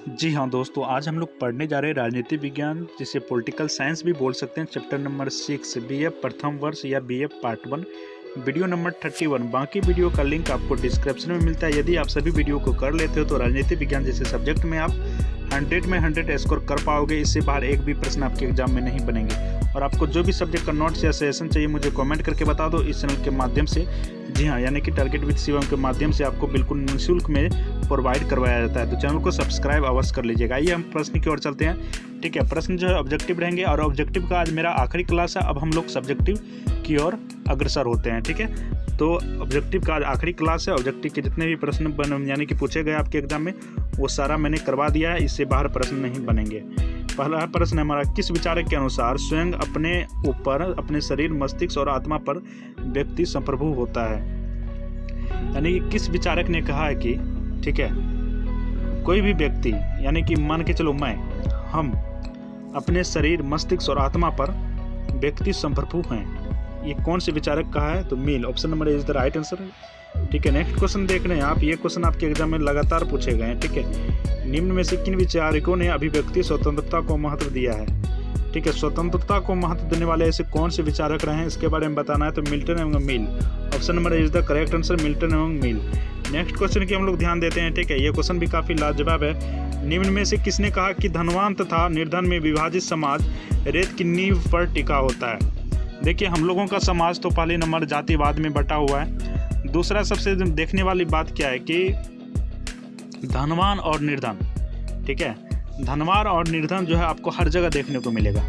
जी हाँ दोस्तों, आज हम लोग पढ़ने जा रहे हैं राजनीति विज्ञान, जिसे पॉलिटिकल साइंस भी बोल सकते हैं। चैप्टर नंबर 6 बीए प्रथम वर्ष या बीए पार्ट 1, वीडियो नंबर 31। बाकी वीडियो का लिंक आपको डिस्क्रिप्शन में मिलता है। यदि आप सभी वीडियो को कर लेते हो तो राजनीति विज्ञान जैसे सब्जेक्ट में आप 100 में 100 स्कोर कर पाओगे। इससे बाहर एक भी प्रश्न आपके एग्जाम में नहीं बनेंगे। और आपको जो भी सब्जेक्ट का नोट्स या सेशन चाहिए मुझे कमेंट करके बता दो इस चैनल के माध्यम से। जी हाँ, यानी कि टारगेट विद शिवम के माध्यम से आपको बिल्कुल निःशुल्क में प्रोवाइड करवाया जाता है। तो चैनल को सब्सक्राइब अवश्य कर लीजिएगा। आइए हम प्रश्न की ओर चलते हैं। ठीक है, प्रश्न जो है ऑब्जेक्टिव रहेंगे और ऑब्जेक्टिव का आज मेरा आखिरी क्लास है। अब हम लोग सब्जेक्टिव की ओर अग्रसर होते हैं। ठीक है, तो ऑब्जेक्टिव का आज आखिरी क्लास है। ऑब्जेक्टिव के जितने भी प्रश्न यानी कि पूछे गए आपके एग्जाम में वो सारा मैंने करवा दिया है। इससे बाहर प्रश्न नहीं बनेंगे। पहला प्रश्न है हमारा, किस विचारक के अनुसार स्वयं अपने ऊपर, अपने शरीर, मस्तिष्क और आत्मा पर व्यक्ति संप्रभु होता है? यानी कि किस विचारक ने कहा है कि ठीक है, कोई भी व्यक्ति यानी कि मान के चलो हम अपने शरीर, मस्तिष्क और आत्मा पर व्यक्ति संप्रभु हैं। ये कौन से विचारक कहा है? तो Mill. Option number is the right answer. ठीक है, नेक्स्ट क्वेश्चन देख रहे हैं आप। ये क्वेश्चन आपके एग्जाम में लगातार पूछे गए हैं। ठीक है, निम्न में से किन विचारकों ने अभिव्यक्ति स्वतंत्रता को महत्व दिया है? ठीक है, स्वतंत्रता को महत्व देने वाले ऐसे कौन से विचारक रहे हैं, इसके बारे में बताना है। तो मिल्टन एवं Mill. Option number is the correct answer, Milton एवं मिल। नेक्स्ट क्वेश्चन की हम लोग ध्यान देते हैं। ठीक है, ये क्वेश्चन भी काफी लाजवाब है। निम्न में से किसने कहा कि धनवान तथा निर्धन में विभाजित समाज रेत की नींव पर टिका होता है? देखिए, हम लोगों का समाज तो पहले नंबर जातिवाद में बटा हुआ है। दूसरा सबसे देखने वाली बात क्या है कि धनवान और निर्धन, ठीक है, धनवान और निर्धन जो है आपको हर जगह देखने को मिलेगा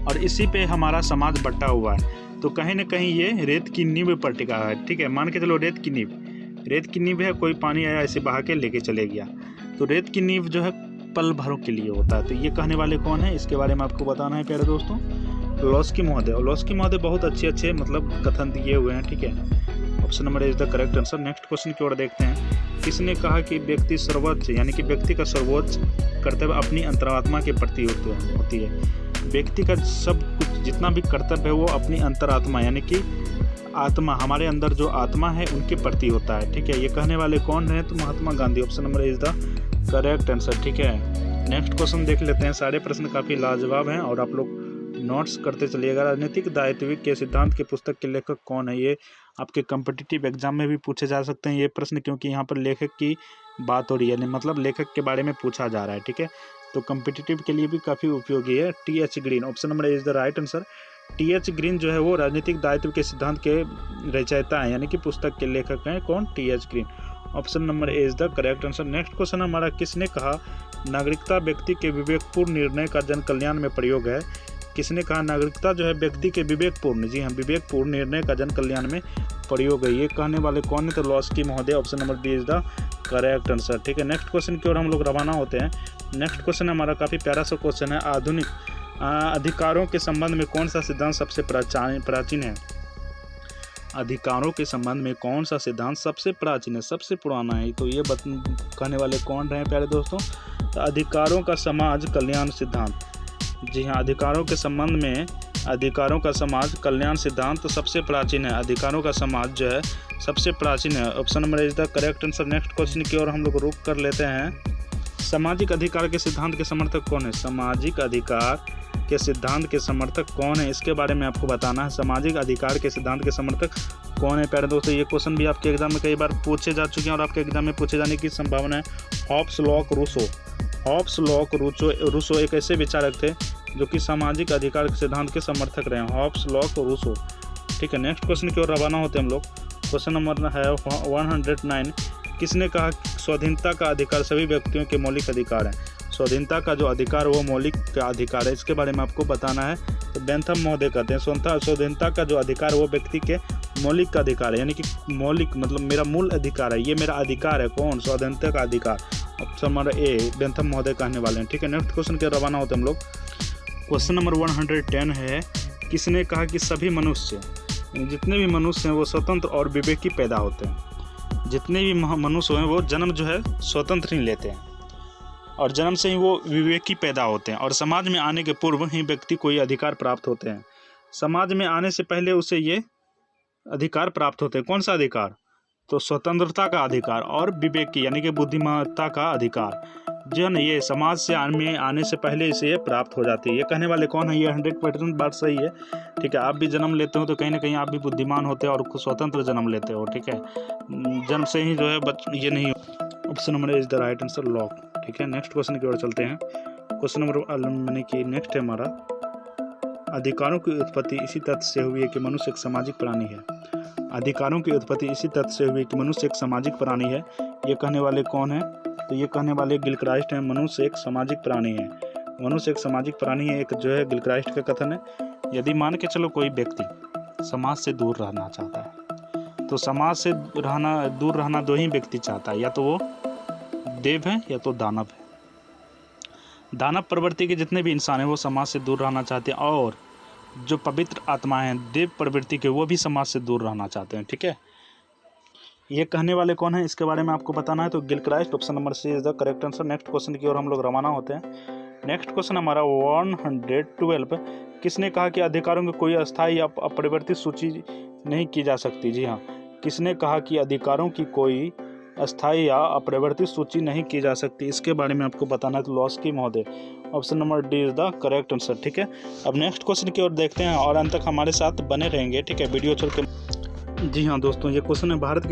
और इसी पे हमारा समाज बटा हुआ है। तो कहीं ना कहीं ये रेत की नींव पर टिका है। ठीक है, मान के चलो रेत की नींव है, कोई पानी आया ऐसे बहा के लेके चले गया। तो रेत की नींव जो है पल भरों के लिए होता है। तो ये कहने वाले कौन है, इसके बारे में आपको बताना है प्यारे दोस्तों। लोस्की महोदय बहुत अच्छे मतलब कथन दिए हुए हैं। ठीक है, option number is the correct answer. Next question की ओर देखते हैं। किसने कहा कि व्यक्ति सर्वोच्च यानी कि व्यक्ति का सर्वोच्च कर्तव्य अपनी अंतरात्मा के प्रति होती है? व्यक्ति का सब कुछ जितना भी कर्तव्य है वो अपनी अंतरात्मा यानी कि आत्मा, हमारे अंदर जो आत्मा है उनके प्रति होता है। ठीक है, ये कहने वाले कौन है? तो Mahatma Gandhi. Option number is the correct answer. ठीक है, नेक्स्ट क्वेश्चन देख लेते हैं। सारे प्रश्न काफी लाजवाब हैं और आप लोग नोट्स करते चलिएगा। राजनीतिक दायित्व के सिद्धांत के पुस्तक के लेखक कौन है? ये आपके कॉम्पिटिटिव एग्जाम में भी पूछे जा सकते हैं ये प्रश्न, क्योंकि यहाँ पर लेखक की बात हो रही है, मतलब लेखक के बारे में पूछा जा रहा है। ठीक है, तो कॉम्पिटिटिव के लिए भी काफ़ी उपयोगी है। TH. Green. Option number is the right answer. TH. Green जो है वो राजनीतिक दायित्व के सिद्धांत के रचयिता हैं, यानी कि पुस्तक के लेखक हैं। कौन? TH. Green. Option number is the correct answer. Next question हमारा, किसने कहा नागरिकता व्यक्ति के विवेकपूर्ण निर्णय का जन कल्याण में प्रयोग है? किसने कहा नागरिकता जो है व्यक्ति के विवेकपूर्ण, जी हाँ, विवेकपूर्ण निर्णय का जन कल्याण में प्रयोग है? ये कहने वाले कौन है? तो लोस्की महोदय। Option number B is the correct answer. ठीक है, नेक्स्ट क्वेश्चन की ओर हम लोग रवाना होते हैं। नेक्स्ट क्वेश्चन हमारा काफ़ी प्यारा सा क्वेश्चन है। आधुनिक अधिकारों के संबंध में कौन सा सिद्धांत सबसे प्राचीन है? अधिकारों के संबंध में कौन सा सिद्धांत सबसे प्राचीन है, सबसे पुराना है? तो ये कहने वाले कौन रहे प्यारे दोस्तों? तो अधिकारों का समाज कल्याण सिद्धांत। जी हाँ, अधिकारों के संबंध में अधिकारों का समाज कल्याण सिद्धांत तो सबसे प्राचीन है। अधिकारों का समाज जो है सबसे प्राचीन है। Option number is the correct answer. Next question की ओर हम लोग रुक कर लेते हैं। सामाजिक अधिकार के सिद्धांत के समर्थक कौन है? सामाजिक अधिकार के सिद्धांत के समर्थक कौन है, इसके बारे में आपको बताना है। सामाजिक अधिकार के सिद्धांत के समर्थक कौन है प्यारे दोस्तों? ये क्वेश्चन भी आपके एग्जाम में कई बार पूछे जा चुके हैं और आपके एग्जाम में पूछे जाने की संभावना है। हॉब्स, लॉक, रूसो एक ऐसे विचारक थे जो कि सामाजिक अधिकार के सिद्धांत के समर्थक रहे हैं। Hobbes, Locke, Rousseau. ठीक है, नेक्स्ट क्वेश्चन की ओर रवाना होते हैं हम लोग। क्वेश्चन नंबर है 109। किसने कहा स्वाधीनता का अधिकार सभी व्यक्तियों के मौलिक अधिकार है? स्वाधीनता का जो अधिकार वो मौलिक का अधिकार है, इसके बारे में आपको बताना है। तो बेंथम महोदय कहते हैं स्वाधीनता का जो अधिकार वो व्यक्ति के मौलिक का अधिकार है, यानी कि मौलिक मतलब मेरा मूल अधिकार है, ये मेरा अधिकार है। कौन? स्वाधीनता का अधिकार। ऑप्शन नंबर ए बेंथम महोदय कहने वाले हैं। ठीक है, नेक्स्ट क्वेश्चन के रवाना होते हैं हम लोग। क्वेश्चन नंबर 110 है, किसने कहा कि सभी मनुष्य, जितने भी मनुष्य हैं वो स्वतंत्र और विवेकी पैदा होते हैं? जितने भी मनुष्य हैं वो जन्म जो है स्वतंत्र ही लेते हैं और जन्म से ही वो विवेकी पैदा होते हैं और समाज में आने के पूर्व ही व्यक्ति को ये अधिकार प्राप्त होते हैं। समाज में आने से पहले उसे ये अधिकार प्राप्त होते हैं। कौन सा अधिकार? तो स्वतंत्रता का अधिकार और विवेक की यानी कि बुद्धिमत्ता का अधिकार। जो है ना ये समाज से आने से पहले इसे प्राप्त हो जाती है। ये कहने वाले कौन है? ये 100% बात सही है। ठीक है, आप भी जन्म लेते हो तो कहीं ना कहीं आप भी बुद्धिमान होते हो और स्वतंत्र जन्म लेते हो। ठीक है, जन्म से ही जो है ये नहीं। Option number is the right answer, lock. ठीक है, नेक्स्ट क्वेश्चन की ओर चलते हैं। क्वेश्चन नंबर मैंने कि नेक्स्ट है हमारा, अधिकारों की उत्पत्ति इसी तथ्य से हुई है कि मनुष्य एक सामाजिक प्राणी है। अधिकारों की उत्पत्ति इसी तथ्य से हुई है कि मनुष्य एक सामाजिक प्राणी है। ये कहने वाले कौन है? तो ये कहने वाले गिलक्राइस्ट हैं। मनुष्य एक सामाजिक प्राणी है। मनुष्य एक सामाजिक प्राणी है, एक जो है गिलक्राइस्ट का कथन है। यदि मान के चलो कोई व्यक्ति समाज से दूर रहना चाहता है तो समाज से दूर रहना दो ही व्यक्ति चाहता है, या तो वो देव है या तो दानव है। दानव प्रवृत्ति के जितने भी इंसान हैं वो समाज से दूर रहना चाहते हैं, और जो पवित्र आत्मा हैं देव प्रवृत्ति के वो भी समाज से दूर रहना चाहते हैं। ठीक है, ये कहने वाले कौन है इसके बारे में आपको बताना है। तो Gilchrist, option number C is the correct answer. Next question की ओर हम लोग रवाना होते हैं। नेक्स्ट क्वेश्चन हमारा 112, किसने कहा कि अधिकारों की कोई अस्थायी या अपरिवर्तित सूची नहीं की जा सकती? जी हाँ, किसने कहा कि अधिकारों की कोई अस्थायी या अपरिवर्तित सूची नहीं की जा सकती? इसके बारे में आपको बताना है। तो लॉस्की महोदय, option number D is the correct answer. ठीक है, अब नेक्स्ट क्वेश्चन की ओर देखते हैं और अंत तक हमारे साथ बने रहेंगे। ठीक है, वीडियो चल के। जी हाँ दोस्तों, ये क्वेश्चन है, भारत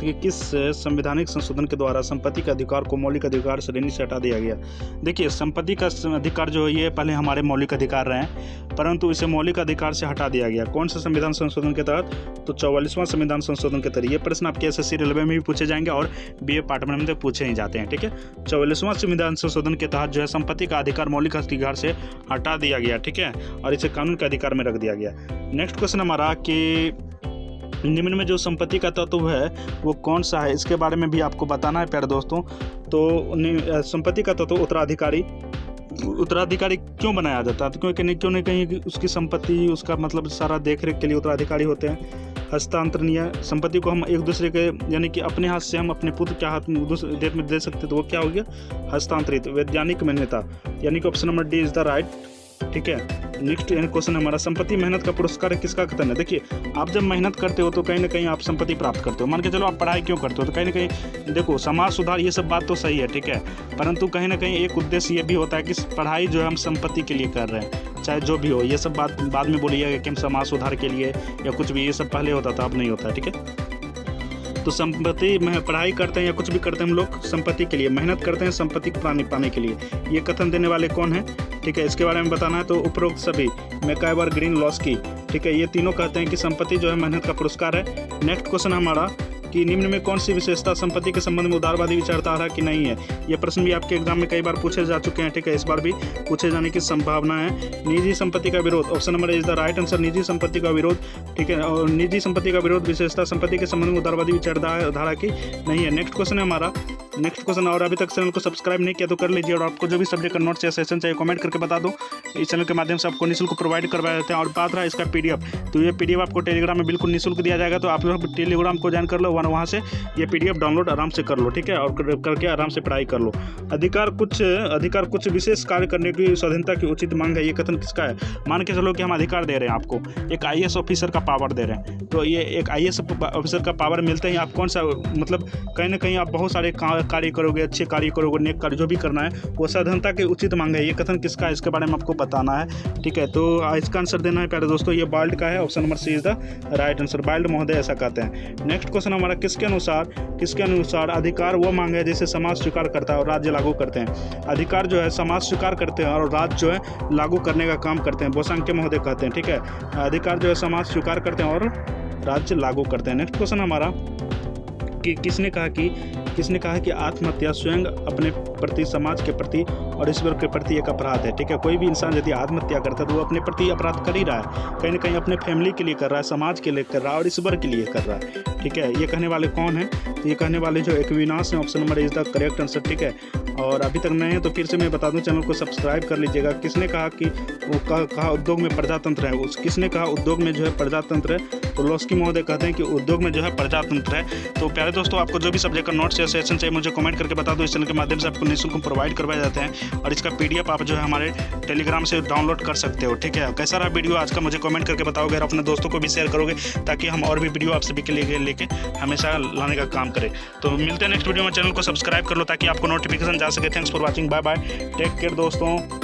के किस संवैधानिक संशोधन के द्वारा संपत्ति के अधिकार को मौलिक अधिकार श्रेणी से हटा दिया गया? देखिए, संपत्ति का अधिकार जो है ये पहले हमारे मौलिक अधिकार रहे हैं, परंतु इसे मौलिक अधिकार से हटा दिया गया। कौन सा संविधान संशोधन के तहत? तो 44वां संविधान संशोधन के तहत। ये प्रश्न आपके SSC रेलवे में भी पूछे जाएंगे और BA पार्ट में तो पूछे ही जाते हैं। ठीक है, 44वां संविधान संशोधन के तहत जो है संपत्ति का अधिकार मौलिक अधिकार से हटा दिया गया। ठीक है, और इसे कानून के अधिकार में रख दिया गया। नेक्स्ट क्वेश्चन हमारा कि निम्न में जो संपत्ति का तत्व है वो कौन सा है? इसके बारे में भी आपको बताना है प्यारे दोस्तों। तो संपत्ति का तत्व उत्तराधिकारी क्यों बनाया जाता है? तो क्यों नहीं कहीं उसकी संपत्ति, उसका मतलब सारा देख रेख के लिए उत्तराधिकारी होते हैं। हस्तांतरणीय, संपत्ति को हम एक दूसरे के यानी कि अपने हाथ से हम अपने पुत्र के हाथ में दूसरे देश में दे सकते, तो वो क्या हो गया? हस्तांतरित। वैज्ञानिक मान्यता, यानी कि option number D is the right. ठीक है, नेक्स्ट क्वेश्चन हमारा, संपत्ति मेहनत का पुरस्कार किसका कथन है? देखिए, आप जब मेहनत करते हो तो कहीं ना कहीं आप संपत्ति प्राप्त करते हो। मान के चलो आप पढ़ाई क्यों करते हो? तो कहीं ना कहीं देखो, समाज सुधार, ये सब बात तो सही है। ठीक है, परंतु कहीं ना कहीं एक उद्देश्य ये भी होता है कि पढ़ाई जो है हम संपत्ति के लिए कर रहे हैं, चाहे जो भी हो। ये सब बात बाद में बोलिएगा कि हम समाज सुधार के लिए या कुछ भी, ये सब पहले होता था, अब नहीं होता है। ठीक है, तो संपत्ति में पढ़ाई करते हैं या कुछ भी करते हैं हम लोग संपत्ति के लिए, मेहनत करते हैं संपत्ति पाने के लिए। ये कथन देने वाले कौन है? ठीक है, इसके बारे में बताना है। तो उपरोक्त सभी, मैकाइवर, ग्रीन, लॉस्की, ठीक है, ये तीनों कहते हैं कि संपत्ति जो है मेहनत का पुरस्कार है। नेक्स्ट क्वेश्चन हमारा कि निम्न में कौन सी विशेषता संपत्ति के संबंध में उदारवादी विचारधारा की नहीं है? ये प्रश्न भी आपके एग्जाम में कई बार पूछे जा चुके हैं। ठीक है, इस बार भी पूछे जाने की संभावना है। निजी संपत्ति का विरोध, option number is the right answer, निजी संपत्ति का विरोध। ठीक है, और निजी संपत्ति का विरोध विशेषता संपत्ति के संबंध में उदारवादी विचारधारा की नहीं है। नेक्स्ट क्वेश्चन है हमारा, नेक्स्ट क्वेश्चन, और अभी तक चैनल को सब्सक्राइब नहीं किया तो कर लीजिए, और आपको जो भी सब्जेक्ट का नोट्स या सेशन चाहिए कमेंट करके बता दो। इस चैनल के माध्यम से आपको निःशुल्क प्रोवाइड करवाए जाते हैं। और बात रहा इसका PDF, तो ये PDF आपको टेलीग्राम में बिल्कुल निःशुल्क दिया जाएगा। तो आप लोग टेलीग्राम को ज्वाइन कर लो, वहाँ से ये PDF डाउनलोड आराम से कर लो। ठीक है, और करके आराम से पढ़ाई कर लो। अधिकार कुछ विशेष कार्य करने की स्वाधीनता की उचित मांग है, ये कथन किसका है? मान के चलो कि हम अधिकार दे रहे हैं आपको, एक IAS ऑफिसर का पावर दे रहे हैं, तो ये एक IAS ऑफिसर का पावर मिलते ही आप कौन सा, मतलब कहीं ना कहीं आप बहुत सारे कार्य करोगे, अच्छे कार्य करोगे, नेक कार्य जो भी करना है वो स्वाधीनता की उचित मांग है। ये कथन किसका है? इसके बारे में आपको बताना है। ठीक है, तो इसका आंसर देना है प्यारे दोस्तों, ये बाल्ड का है। Option number C is the right answer, Bald महोदय ऐसा कहते हैं। नेक्स्ट क्वेश्चन हमारा, किसके अनुसार अधिकार वो मांग है जिसे समाज स्वीकार करता है और राज्य लागू करते हैं? अधिकार जो है समाज स्वीकार करते हैं और राज्य जो है लागू करने का काम करते हैं, बोसांके महोदय कहते हैं। ठीक है, अधिकार जो है समाज स्वीकार करते हैं और राज्य लागू करते हैं। नेक्स्ट क्वेश्चन हमारा कि किसने कहा कि आत्महत्या स्वयं अपने प्रति, समाज के प्रति और ईश्वर के प्रति एक अपराध है? ठीक है, कोई भी इंसान यदि आत्महत्या करता है तो वो अपने प्रति अपराध कर ही रहा है, कहीं ना कहीं अपने फैमिली के लिए कर रहा है, समाज के लिए कर रहा है और ईश्वर के लिए कर रहा है। ठीक है, ये कहने वाले कौन है? तो ये कहने वाले जो एक्विनाश है, option number is the correct answer. ठीक है, और अभी तक नए हैं तो फिर से मैं बता दूं, चैनल को सब्सक्राइब कर लीजिएगा। किसने कहा कि वो कहा उद्योग में प्रजातंत्र है? किसने कहा उद्योग में जो है प्रजातंत्र है? तो लॉस्की महोदय कहते हैं कि उद्योग में जो है प्रजातंत्र है। तो प्यारे दोस्तों आपको जो भी सब्जेक्ट का नोट्स या सेशन चाहिए मुझे कमेंट करके बता दो। इस चैनल के माध्यम से आपको निःशुल्क प्रोवाइड करवाए जाते हैं और इसका PDF आप जो है हमारे टेलीग्राम से डाउनलोड कर सकते हो। ठीक है, कैसा रहा वीडियो आज का मुझे कमेंट करके बताओगे और अपने दोस्तों को भी शेयर करोगे ताकि हम और भी वीडियो आप सभी के लिए लेके हमेशा लाने का काम करें। तो मिलते हैं नेक्स्ट वीडियो में। चैनल को सब्सक्राइब कर लो ताकि आपको नोटिफिकेशन जा सके। Thanks for watching, bye bye, take care दोस्तों।